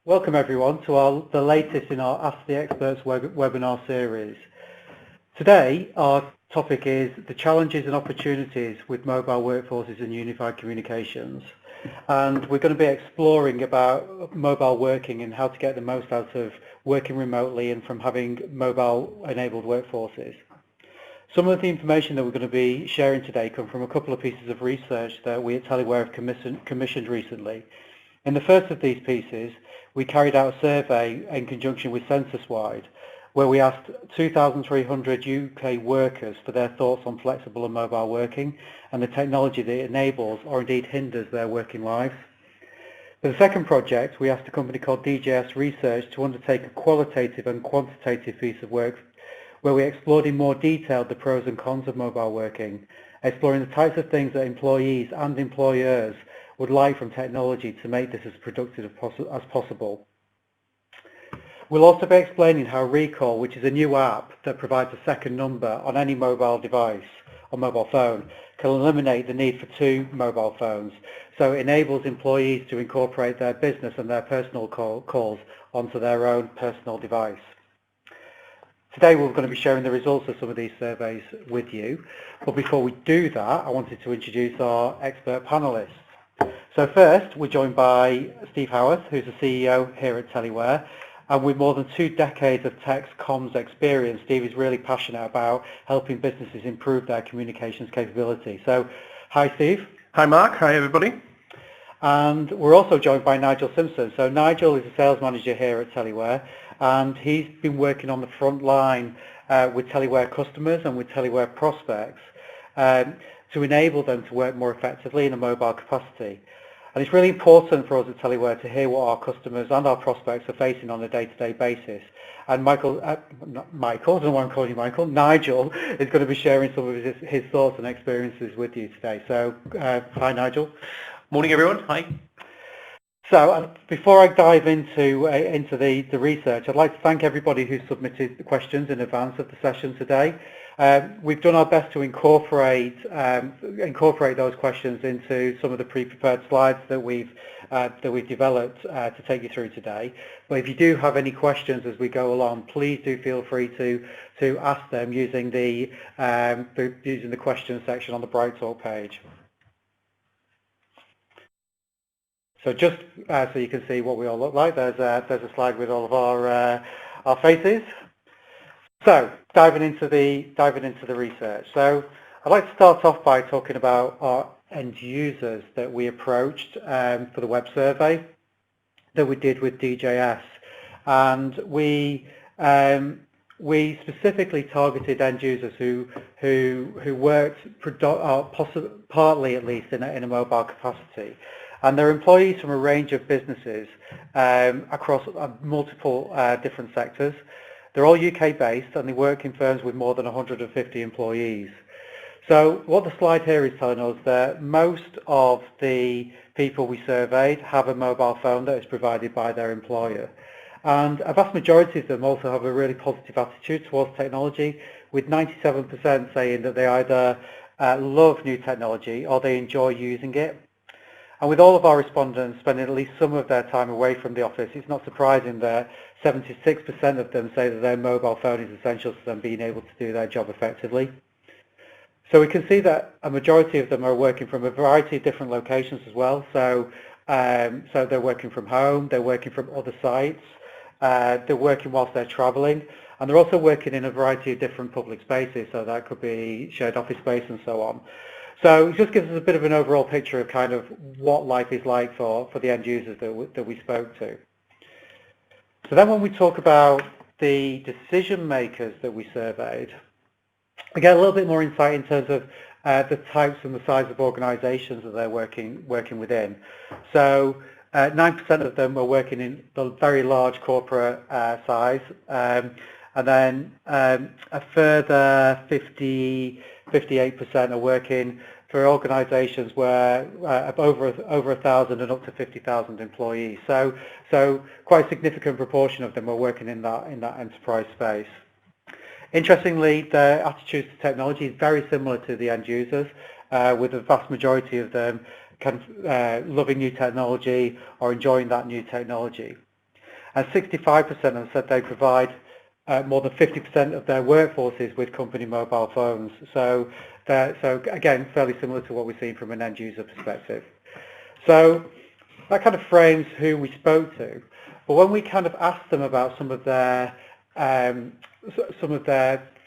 Welcome everyone to the latest in our Ask the Experts webinar series. Today our topic is the challenges and opportunities with mobile workforces and unified communications. And we're going to be exploring about mobile working and how to get the most out of working remotely and from having mobile enabled workforces. Some of the information that we're going to be sharing today come from a couple of pieces of research that we at TeleWare have commissioned recently. In the first of these pieces, we carried out a survey in conjunction with CensusWide, where we asked 2,300 UK workers for their thoughts on flexible and mobile working and the technology that enables or indeed hinders their working lives. For the second project, we asked a company called DJS Research to undertake a qualitative and quantitative piece of work where we explored in more detail the pros and cons of mobile working, exploring the types of things that employees and employers would like from technology to make this as productive as possible. We'll also be explaining how Recall, which is a new app that provides a second number on any mobile device or mobile phone, can eliminate the need for two mobile phones. So it enables employees to incorporate their business and their personal calls onto their own personal device. Today we're going to be sharing the results of some of these surveys with you. But before we do that, I wanted to introduce our expert panelists. So first, we're joined by Steve Howarth, who's the CEO here at TeleWare, and with more than 2 decades of tech comms experience, Steve is really passionate about helping businesses improve their communications capability. So, hi Steve. Hi Mark, hi everybody. And we're also joined by Nigel Simpson. So Nigel is a sales manager here at TeleWare, and he's been working on the front line with TeleWare customers and with TeleWare prospects to enable them to work more effectively in a mobile capacity. And it's really important for us at TeleWare to hear what our customers and our prospects are facing on a day-to-day basis. And Nigel is going to be sharing some of his thoughts and experiences with you today. So, hi Nigel. Morning everyone, hi. So before I dive into the research, I'd like to thank everybody who submitted the questions in advance of the session today. We've done our best to incorporate those questions into some of the pre-prepared slides that we've developed to take you through today. But if you do have any questions as we go along, please do feel free to ask them using the questions section on the BrightTalk page. So just so you can see what we all look like, there's a slide with all of our faces. So diving into the research. So I'd like to start off by talking about our end users that we approached for the web survey that we did with DJS, and we specifically targeted end users who worked partly at least in a mobile capacity. And they're employees from a range of businesses across multiple different sectors. They're all UK based and they work in firms with more than 150 employees. So what the slide here is telling us that most of the people we surveyed have a mobile phone that is provided by their employer. And a vast majority of them also have a really positive attitude towards technology, with 97% saying that they either love new technology or they enjoy using it. And with all of our respondents spending at least some of their time away from the office, it's not surprising that 76% of them say that their mobile phone is essential to them being able to do their job effectively. So we can see that a majority of them are working from a variety of different locations as well. So they're working from home, they're working from other sites, they're working whilst they're travelling, and they're also working in a variety of different public spaces. So that could be shared office space and so on. So it just gives us a bit of an overall picture of kind of what life is like for the end users that we spoke to. So then when we talk about the decision makers that we surveyed, we get a little bit more insight in terms of the types and the size of organisations that they're working within. So 9% of them are working in the very large corporate size, and then a further 58% are working for organisations where over 1,000 and up to 50,000 employees. So quite a significant proportion of them are working in that enterprise space. Interestingly, their attitudes to technology is very similar to the end users, with the vast majority of them kind of loving new technology or enjoying that new technology. and 65% of them said they provide more than 50% of their workforces with company mobile phones. So again, fairly similar to what we're seeing from an end user perspective. So that kind of frames who we spoke to. But when we kind of asked them about some of their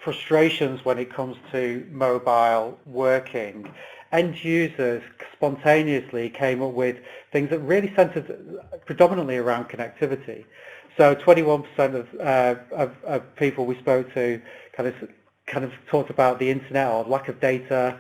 frustrations when it comes to mobile working, end users spontaneously came up with things that really centered predominantly around connectivity. So 21% of people we spoke to kind of talked about the internet or lack of data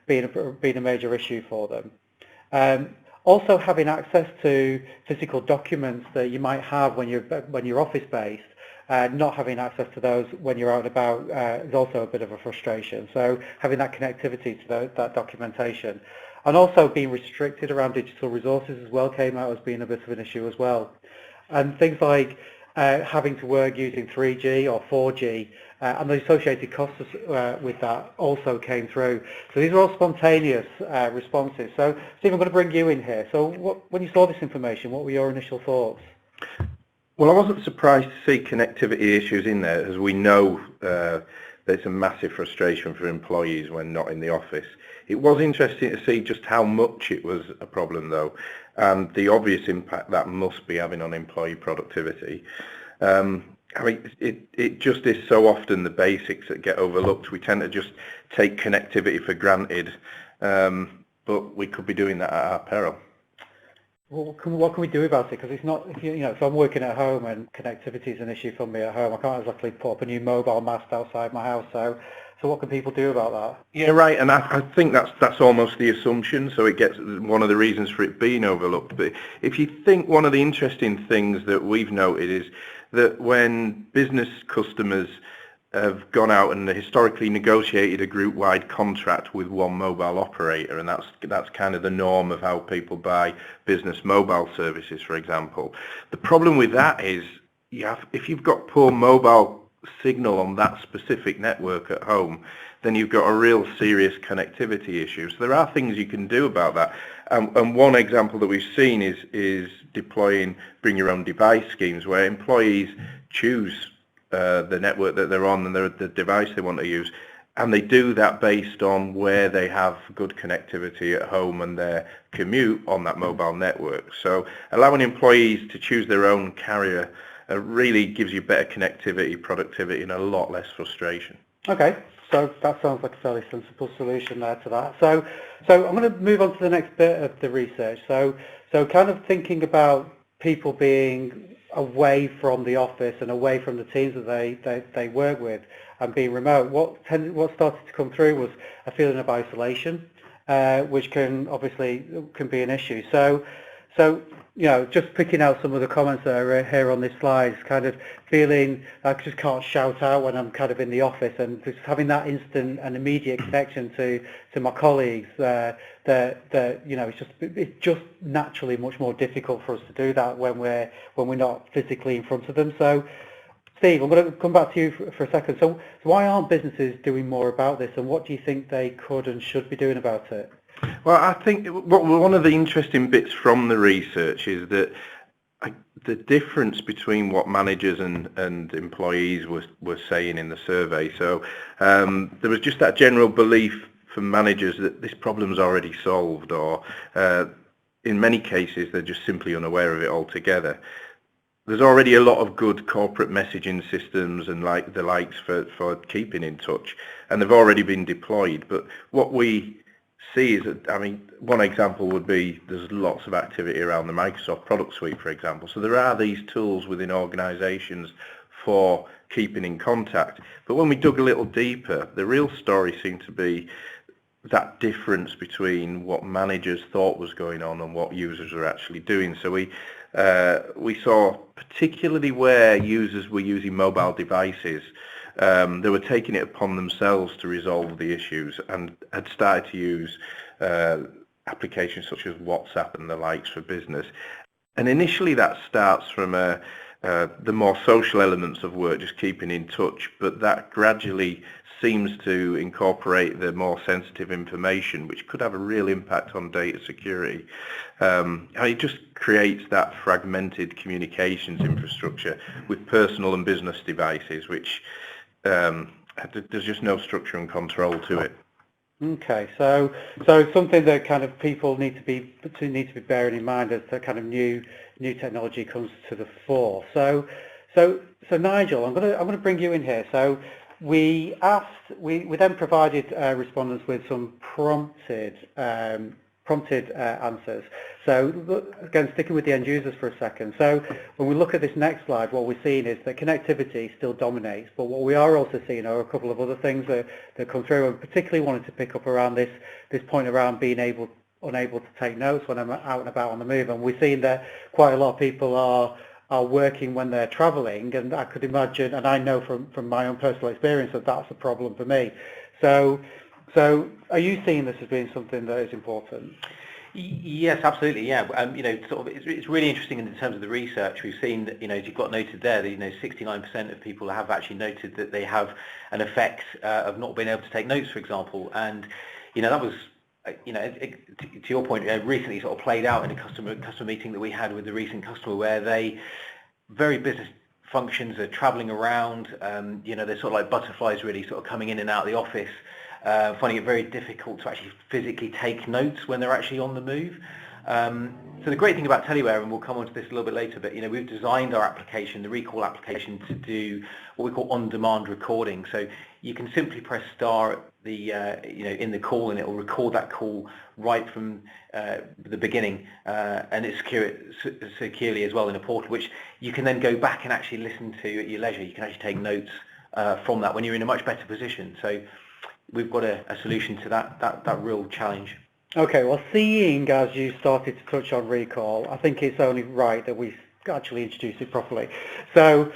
being a major issue for them. Also having access to physical documents that you might have when you're office based, not having access to those when you're out and about is also a bit of a frustration. So having that connectivity to that documentation, and also being restricted around digital resources as well came out as being a bit of an issue as well. And things like having to work using 3G or 4G and the associated costs with that also came through. So these are all spontaneous responses. So Steve, I'm going to bring you in here. So when you saw this information, what were your initial thoughts? Well, I wasn't surprised to see connectivity issues in there, as we know there's a massive frustration for employees when not in the office. It was interesting to see just how much it was a problem, though, and the obvious impact that must be having on employee productivity. I mean, it just is so often the basics that get overlooked. We tend to just take connectivity for granted, but we could be doing that at our peril. Well, what can we do about it? Because it's not, if I'm working at home and connectivity is an issue for me at home, I can't exactly put up a new mobile mast outside my house. So what can people do about that? Yeah, right, and I think that's almost the assumption, so it gets one of the reasons for it being overlooked. But if you think, one of the interesting things that we've noted is that when business customers have gone out and historically negotiated a group-wide contract with one mobile operator, and that's kind of the norm of how people buy business mobile services, for example. The problem with that is if you've got poor mobile signal on that specific network at home, then you've got a real serious connectivity issue. So there are things you can do about that. And one example that we've seen is deploying bring your own device schemes, where employees choose the network that they're on and the device they want to use, and they do that based on where they have good connectivity at home and their commute on that mobile network. So allowing employees to choose their own carrier really gives you better connectivity, productivity, and a lot less frustration. Okay, so that sounds like a fairly sensible solution there to that. So I'm going to move on to the next bit of the research. So kind of thinking about people being away from the office and away from the teams that they work with and being remote, what started to come through was a feeling of isolation, which can be an issue. So just picking out some of the comments that are here on this slide, kind of feeling I just can't shout out when I'm kind of in the office, and just having that instant and immediate connection to my colleagues, it's just naturally much more difficult for us to do that when we're not physically in front of them. So Steve, I'm going to come back to you for a second. So why aren't businesses doing more about this, and what do you think they could and should be doing about it? Well, I think one of the interesting bits from the research is that the difference between what managers and employees were saying in the survey. So there was just that general belief from managers that this problem's already solved, or in many cases they're just simply unaware of it altogether. There's already a lot of good corporate messaging systems and the likes for keeping in touch, and they've already been deployed. But what we see is that, one example would be there's lots of activity around the Microsoft product suite, for example. So there are these tools within organizations for keeping in contact. But when we dug a little deeper, the real story seemed to be that difference between what managers thought was going on and what users are actually doing. So we saw, particularly where users were using mobile devices, they were taking it upon themselves to resolve the issues and had started to use applications such as WhatsApp and the likes for business. And initially that starts from the more social elements of work, just keeping in touch, but that gradually seems to incorporate the more sensitive information, which could have a real impact on data security. It just creates that fragmented communications infrastructure with personal and business devices, which there's just no structure and control to it. Okay, so something that kind of people need to be bearing in mind as the kind of new technology comes to the fore. So Nigel, I'm going to bring you in here. So we then provided respondents with some prompted answers. So again, sticking with the end users for a second. So when we look at this next slide, what we're seeing is that connectivity still dominates, but what we are also seeing are a couple of other things that come through, and particularly wanted to pick up around this point around being unable to take notes when I'm out and about on the move. And we're seeing that quite a lot of people are working when they're traveling, and I could imagine, and I know from my own personal experience, that that's a problem for me. So are you seeing this as being something that is important? Yes, absolutely. Yeah, it's really interesting in terms of the research. We've seen that, as you've got noted there, that 69% of people have actually noted that they have an effect of not being able to take notes, for example. And that was, to your point, recently sort of played out in a customer meeting that we had with the recent customer, where they very business functions are traveling around. They're sort of like butterflies, really, sort of coming in and out of the office. Finding it very difficult to actually physically take notes when they're actually on the move. So the great thing about TeleWare, and we'll come on to this a little bit later, but we've designed our application, the recall application, to do what we call on-demand recording. So you can simply press star at the in the call, and it will record that call right from the beginning, and it's securely as well in a portal, which you can then go back and actually listen to at your leisure. You can actually take notes from that when you're in a much better position. So we've got a solution to that real challenge. Okay, well, seeing as you started to touch on recall, I think it's only right that we actually introduce it properly. So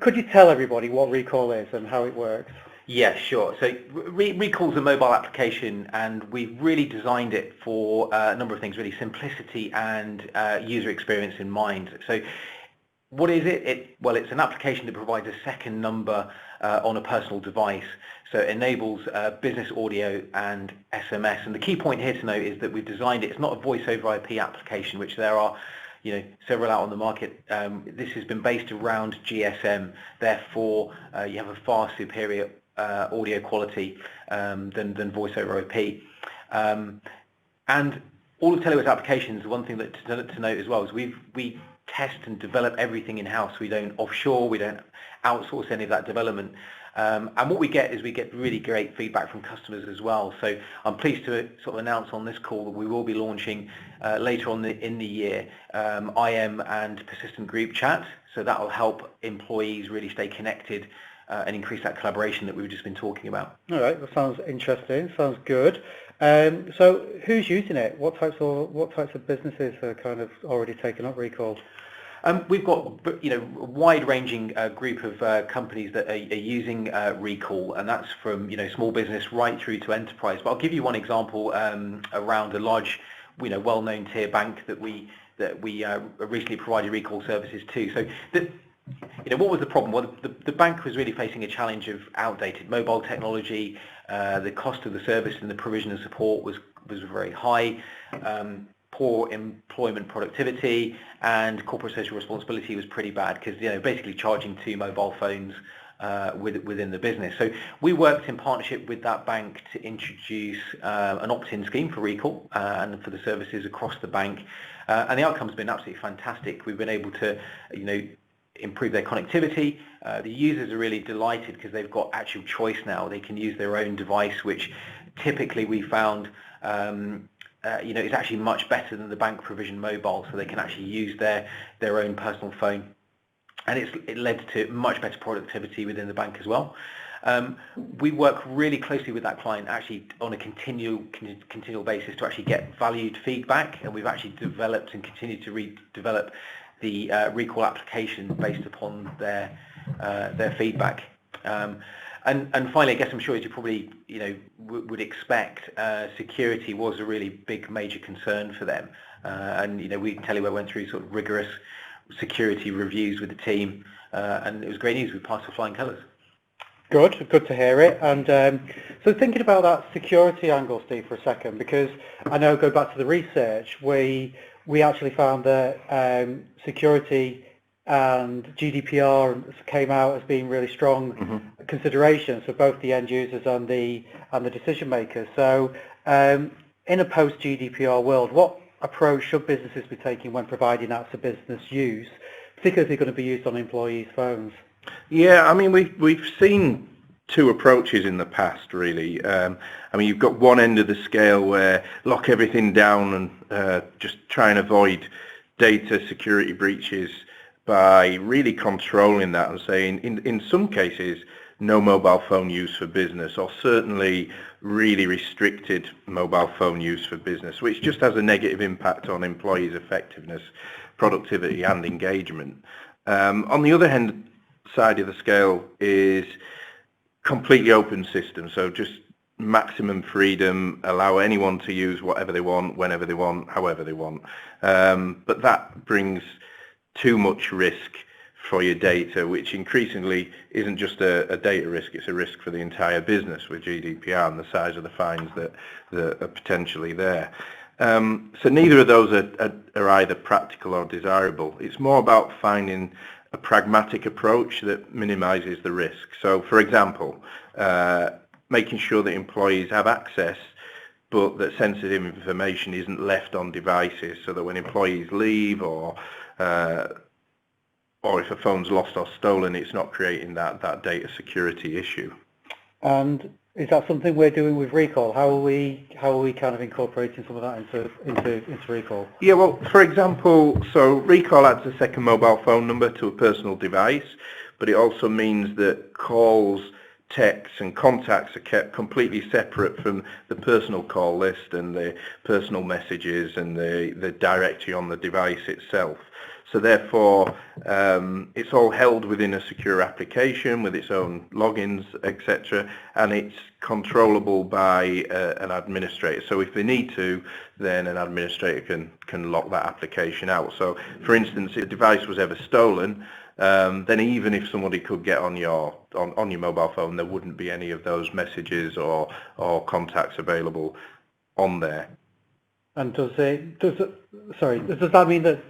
could you tell everybody what recall is and how it works? Yeah, sure. So Recall's a mobile application, and we've really designed it for a number of things, really, simplicity and user experience in mind. So what is it? Well, it's an application that provides a second number on a personal device. So it enables business audio and SMS. And the key point here to note is that we've designed it. It's not a voice over IP application, which there are several out on the market. This has been based around GSM. Therefore, you have a far superior audio quality than voice over IP. And all of TeleWare's applications, one thing that to note as well is we test and develop everything in-house. We don't offshore, we don't outsource any of that development. And what we get really great feedback from customers as well. So I'm pleased to sort of announce on this call that we will be launching later on in the year IM and persistent group chat. So that will help employees really stay connected and increase that collaboration that we've just been talking about. All right, that sounds interesting. Sounds good. So who's using it? What types of businesses are kind of already taking up recall? We've got a wide-ranging group of companies that are using recall, and that's from small business right through to enterprise. But I'll give you one example around a large, well-known tier bank that we recently provided recall services to. So what was the problem? Well, the bank was really facing a challenge of outdated mobile technology. The cost of the service and the provision of support was very high. Poor employment productivity, and corporate social responsibility was pretty bad because basically charging 2 mobile phones within the business. So we worked in partnership with that bank to introduce an opt-in scheme for recall and for the services across the bank, and the outcome's been absolutely fantastic. We've been able to improve their connectivity. The users are really delighted because they've got actual choice now. They can use their own device, which typically we found is actually much better than the bank provision mobile, so they can actually use their own personal phone, and it led to much better productivity within the bank as well. We work really closely with that client actually on a continual basis to actually get valued feedback, and we've actually developed and continue to redevelop the recall application based upon their feedback. And finally, I guess I'm sure as you probably would expect, security was a really big major concern for them, and TeleWare went through sort of rigorous security reviews with the team, and it was great news. We passed with flying colours. Good to hear it. And so thinking about that security angle, Steve, for a second, because I know, go back to the research, we actually found that security and GDPR came out as being really strong considerations for both the end users and the decision makers. So in a post GDPR world, what approach should businesses be taking when providing apps for business use, particularly if they're going to be used on employees' phones? Yeah, I mean, we've seen two approaches in the past, really. I mean, you've got one end of the scale where lock everything down and just try and avoid data security breaches by really controlling that and saying, in some cases, no mobile phone use for business, or certainly really restricted mobile phone use for business, which just has a negative impact on employees' effectiveness, productivity and engagement. On the other hand, side of the scale is completely open system, so just maximum freedom, allow anyone to use whatever they want, whenever they want, however they want. But that brings too much risk for your data, which increasingly isn't just a data risk, it's a risk for the entire business with GDPR and the size of the fines that are potentially there. So neither of those are either practical or desirable. It's more about finding a pragmatic approach that minimizes the risk. So, for example, making sure that employees have access, but that sensitive information isn't left on devices, so that when employees leave or if a phone's lost or stolen, it's not creating that data security issue. And is that something we're doing with Recall? How are we kind of incorporating some of that into Recall? Yeah, well, for example, so Recall adds a second mobile phone number to a personal device, but it also means that calls, texts and contacts are kept completely separate from the personal call list and the personal messages and the directory on the device itself. So therefore, it's all held within a secure application with its own logins, etc., and it's controllable by an administrator. So if they need to, then an administrator can lock that application out. So, for instance, if a device was ever stolen, then even if somebody could get on your mobile phone, there wouldn't be any of those messages or contacts available on there. And does that mean that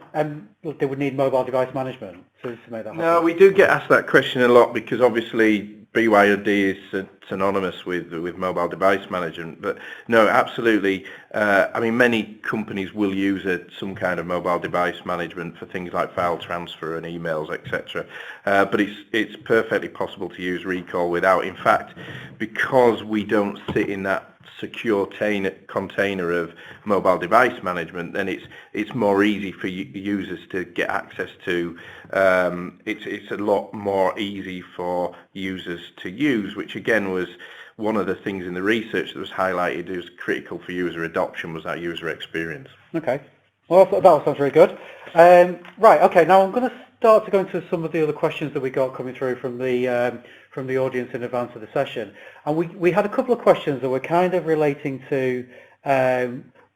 they would need mobile device management to make that happen? No, we do get asked that question a lot because obviously BYOD is synonymous with mobile device management. But no, absolutely. I mean, many companies will use some kind of mobile device management for things like file transfer and emails, etc. But it's perfectly possible to use Recall without. In fact, because we don't sit in that secure container of mobile device management, then it's more easy for users to get access to. It's a lot more easy for users to use, which again was one of the things in the research that was highlighted as critical for user adoption, was that user experience. Okay, well that sounds very good. Right, okay, now I'm going to start to go into some of the other questions that we got coming through from the audience in advance of the session, and we had a couple of questions that were kind of relating to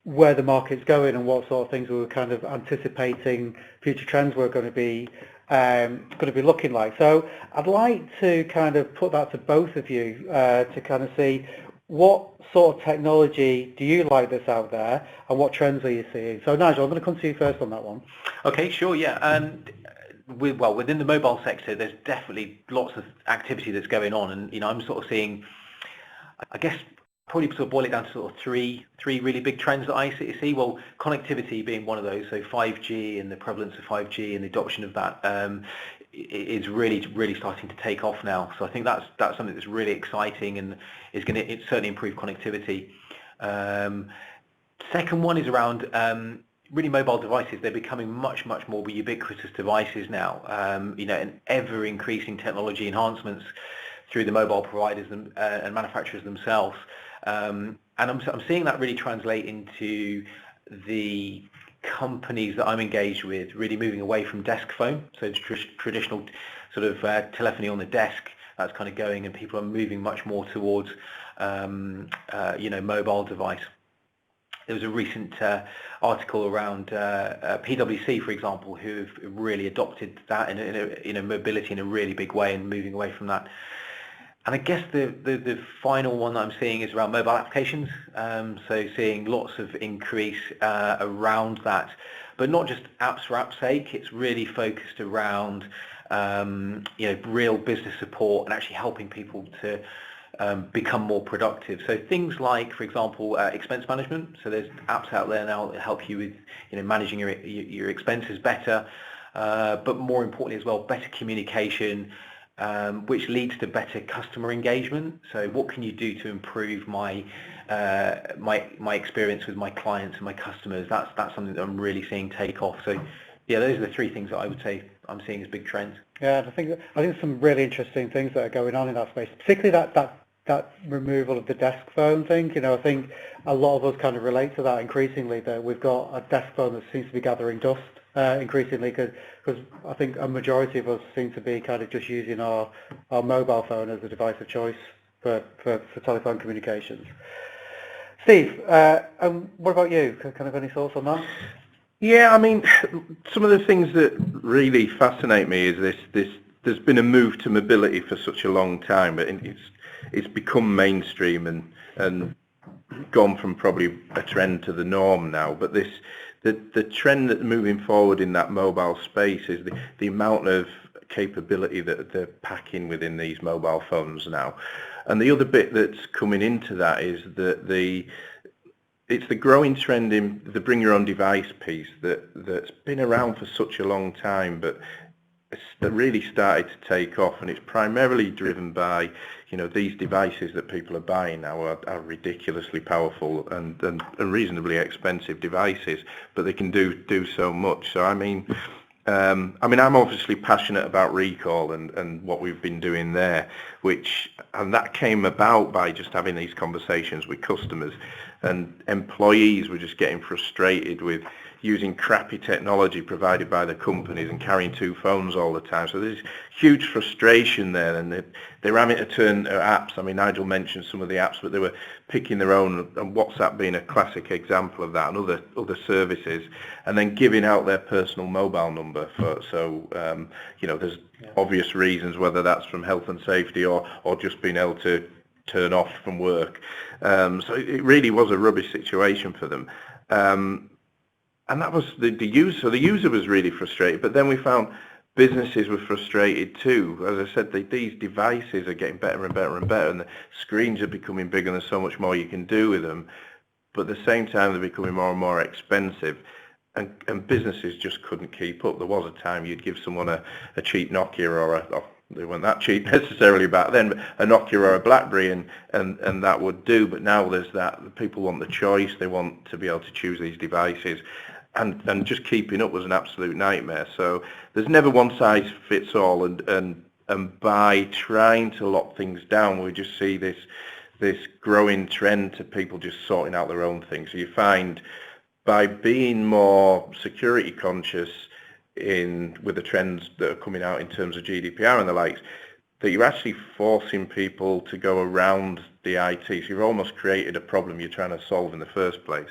where the market's going and what sort of things we were kind of anticipating future trends were going to be looking like. So I'd like to kind of put that to both of you to kind of see what sort of technology do you like that's out there and what trends are you seeing. So Nigel, I'm going to come to you first on that one. Okay, sure, yeah. And within the mobile sector, there's definitely lots of activity that's going on, and I'm sort of seeing, I guess, probably sort of boil it down to sort of three really big trends that I see. Well, connectivity being one of those, so 5G and the prevalence of 5G and the adoption of that is really starting to take off now. So I think that's something that's really exciting and is going to certainly improve connectivity. Second one is around really mobile devices. They're becoming much more ubiquitous devices now. And ever increasing technology enhancements through the mobile providers and manufacturers themselves. And I'm seeing that really translate into the companies that I'm engaged with really moving away from desk phone, so traditional sort of telephony on the desk. That's kind of going, and people are moving much more towards mobile device. There was a recent article around PwC, for example, who've really adopted that in mobility in a really big way and moving away from that. And I guess the final one that I'm seeing is around mobile applications. So seeing lots of increase around that, but not just apps for app's sake. It's really focused around real business support and actually helping people to become more productive. So things like, for example, expense management. So there's apps out there now that help you with managing your expenses better, but more importantly as well, better communication. Which leads to better customer engagement. So what can you do to improve my experience with my clients and my customers? That's something that I'm really seeing take off. So yeah, those are the three things that I would say I'm seeing as big trends. Yeah, I think some really interesting things that are going on in that space, particularly that removal of the desk phone thing. I think a lot of us kind of relate to that increasingly, that we've got a desk phone that seems to be gathering dust increasingly, because I think a majority of us seem to be kind of just using our mobile phone as a device of choice for telephone communications. Steve, what about you? Kind of any thoughts on that? Yeah, I mean, some of the things that really fascinate me is this. There's been a move to mobility for such a long time, but it's become mainstream and gone from probably a trend to the norm now. But the trend that's moving forward in that mobile space is the amount of capability that they're packing within these mobile phones now. And the other bit that's coming into that is that it's the growing trend in the bring your own device piece that's been around for such a long time, but it's really started to take off, and it's primarily driven by these devices that people are buying now are ridiculously powerful and reasonably expensive devices, but they can do so much. So I mean I'm obviously passionate about recall and what we've been doing there, and that came about by just having these conversations with customers, and employees were just getting frustrated with using crappy technology provided by the companies and carrying two phones all the time. So there's huge frustration there, and they're having to turn to apps. I mean, Nigel mentioned some of the apps, but they were picking their own, and WhatsApp being a classic example of that, and other services, and then giving out their personal mobile number there's obvious reasons, whether that's from health and safety or just being able to turn off from work. So it really was a rubbish situation for them. And that was the user. So the user was really frustrated, but then we found businesses were frustrated too. As I said, these devices are getting better and better and better, and the screens are becoming bigger, and there's so much more you can do with them. But at the same time, they're becoming more and more expensive, and businesses just couldn't keep up. There was a time you'd give someone a cheap Nokia or they weren't that cheap necessarily back then, but a Nokia or a BlackBerry, and that would do. But now there's that. People want the choice. They want to be able to choose these devices. And just keeping up was an absolute nightmare. So there's never one size fits all, and by trying to lock things down, we just see this growing trend to people just sorting out their own things. So you find by being more security conscious with the trends that are coming out in terms of GDPR and the likes, that you're actually forcing people to go around the IT. So you've almost created a problem you're trying to solve in the first place.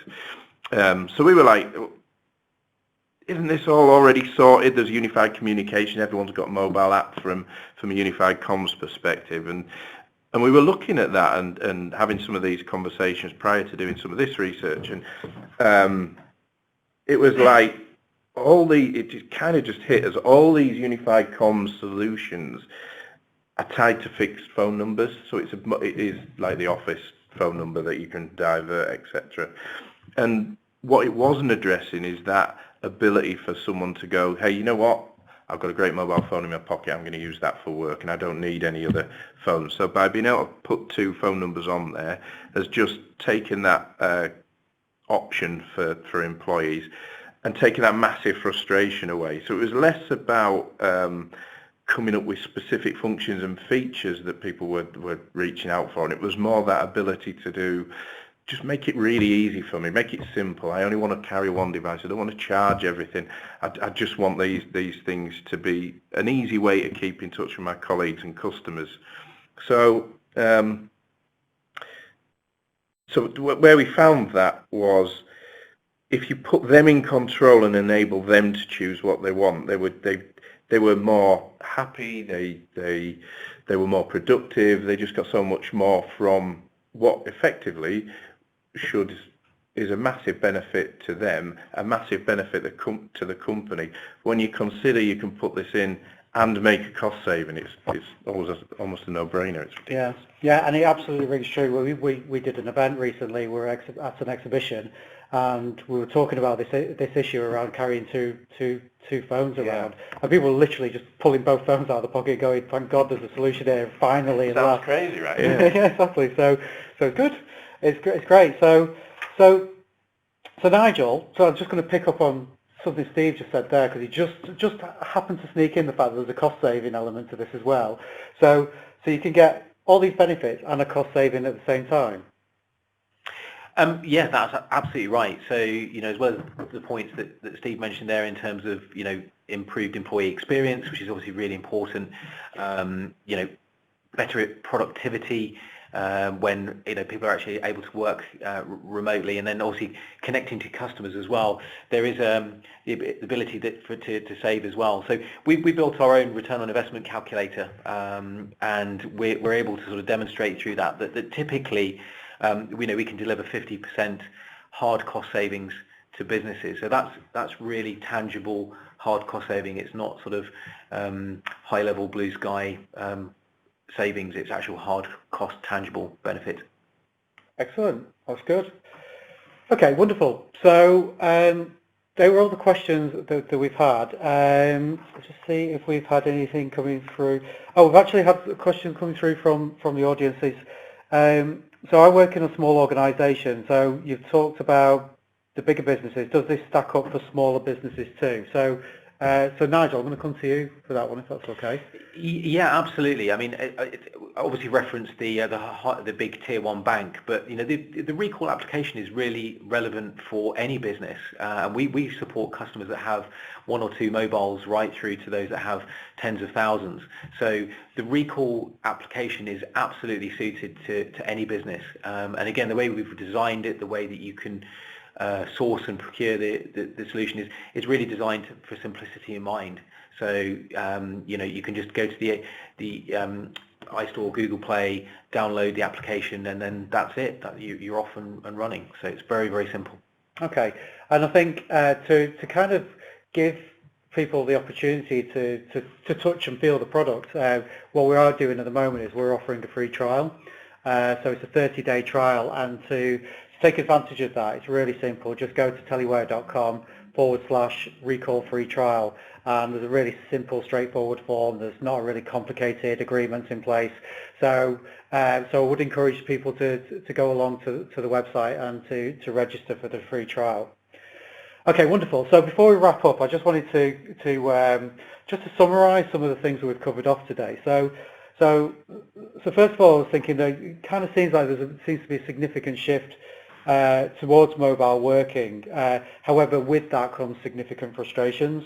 So we were like, isn't this all already sorted? There's unified communication. Everyone's got a mobile app from a unified comms perspective. And we were looking at that and having some of these conversations prior to doing some of this research. And it was like, it just kind of just hit us. All these unified comms solutions are tied to fixed phone numbers. So it is like the office phone number that you can divert, etc. And what it wasn't addressing is that ability for someone to go, hey, you know what? I've got a great mobile phone in my pocket. I'm going to use that for work, and I don't need any other phones. So by being able to put two phone numbers on there, has just taken that option for employees and taken that massive frustration away. So it was less about coming up with specific functions and features that people were reaching out for, and it was more that ability to do, just make it really easy for me, make it simple. I only want to carry one device. I don't want to charge everything. I just want these things to be an easy way to keep in touch with my colleagues and customers. So where we found that was, if you put them in control and enable them to choose what they want, they were more happy. they were more productive, they just got so much more from what effectively is a massive benefit to them, a massive benefit to the company. When you consider you can put this in and make a cost saving, it's almost a no-brainer. It's ridiculous. Yeah, and it absolutely rings true. We did an event recently. We were at an exhibition, and we were talking about this issue around carrying two phones around, and people were literally just pulling both phones out of the pocket, going, "Thank God, there's a solution here! Finally!" Sounds crazy, right? Yeah, yeah, exactly. So it's good. It's great. So Nigel, so I'm just going to pick up on something Steve just said there, because he just happened to sneak in the fact that there's a cost saving element to this as well. So you can get all these benefits and a cost saving at the same time. Yeah, that's absolutely right. So, as well as the points that Steve mentioned there in terms of, improved employee experience, which is obviously really important, better productivity, when people are actually able to work remotely, and then obviously connecting to customers as well. There is the ability to save as well. So we built our own return on investment calculator, and we're able to sort of demonstrate through that typically we can deliver 50% hard cost savings to businesses. So that's really tangible hard cost saving. It's not sort of high level blue sky savings. It's actual hard cost tangible benefit. Excellent. That's good. Okay, wonderful. So they were all the questions that we've had. Let's just see if we've had anything coming through. Oh, we've actually had a question coming through from the audiences. So I work in a small organisation. So you've talked about the bigger businesses. Does this stack up for smaller businesses too? So Nigel, I'm going to come to you for that one, if that's okay. Yeah, absolutely. I mean, it obviously referenced the big tier one bank, but the recall application is really relevant for any business. We support customers that have one or two mobiles right through to those that have tens of thousands. So the recall application is absolutely suited to any business. And again, the way we've designed it, the way that you can source and procure the solution is really designed for simplicity in mind. So you can just go to the iStore or Google Play, download the application, and then that's it. You're off and running. So it's very, very simple. Okay, and I think to kind of give people the opportunity to touch and feel the product, what we are doing at the moment is we're offering a free trial. So it's a 30-day trial, and to take advantage of that, it's really simple. Just go to TeleWare.com/recall free trial. There's a really simple, straightforward form. There's not really complicated agreements in place. So I would encourage people to go along to the website and to register for the free trial. Okay, wonderful. So before we wrap up, I just wanted to just to summarise some of the things that we've covered off today. So first of all, I was thinking that it kind of seems like there seems to be a significant shift towards mobile working. However, with that comes significant frustrations.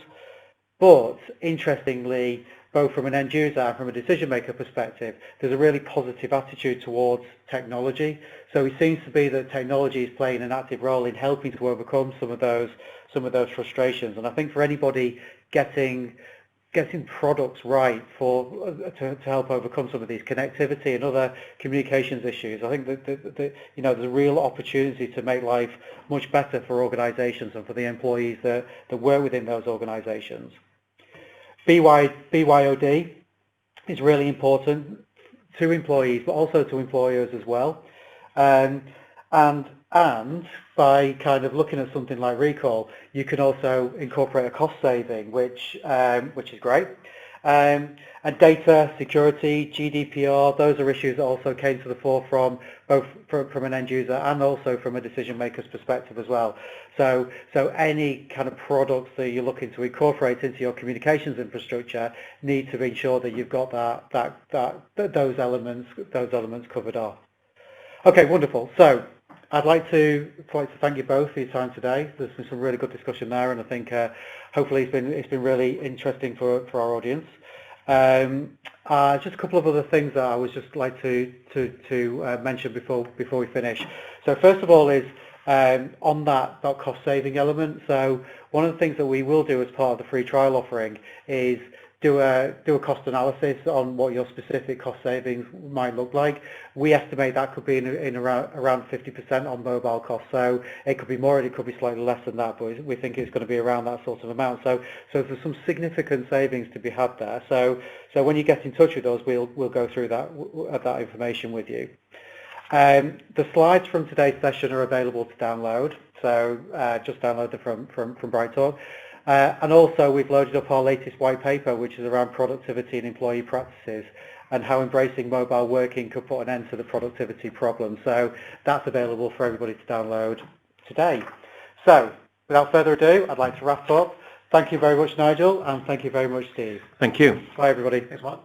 But interestingly, both from an end user and from a decision maker perspective, there's a really positive attitude towards technology. So it seems to be that technology is playing an active role in helping to overcome some of those frustrations. And I think for anybody getting products right to help overcome some of these connectivity and other communications issues, I think that there's a real opportunity to make life much better for organisations and for the employees that work within those organisations. BYOD is really important to employees, but also to employers as well. And by kind of looking at something like recall, you can also incorporate a cost saving, which is great. And data security, GDPR, those are issues that also came to the forefront, both from an end user and also from a decision maker's perspective as well. So any kind of products that you're looking to incorporate into your communications infrastructure need to ensure that you've got those elements covered off. Okay, wonderful. So I'd like to thank you both for your time today. There's been some really good discussion there, and I think hopefully it's been really interesting for our audience. Just a couple of other things that I would just like to mention before we finish. So first of all is on that cost saving element. So one of the things that we will do as part of the free trial offering is do a cost analysis on what your specific cost savings might look like. We estimate that could be in around 50% on mobile costs. So it could be more, and it could be slightly less than that, but we think it's going to be around that sort of amount. So there's some significant savings to be had there. So when you get in touch with us, we'll go through that information with you. The slides from today's session are available to download. So just download them from BrightTalk. And also we've loaded up our latest white paper, which is around productivity and employee practices and how embracing mobile working could put an end to the productivity problem. So that's available for everybody to download today. So without further ado, I'd like to wrap up. Thank you very much, Nigel, and thank you very much, Steve. Thank you. Bye, everybody. Thanks, Mark.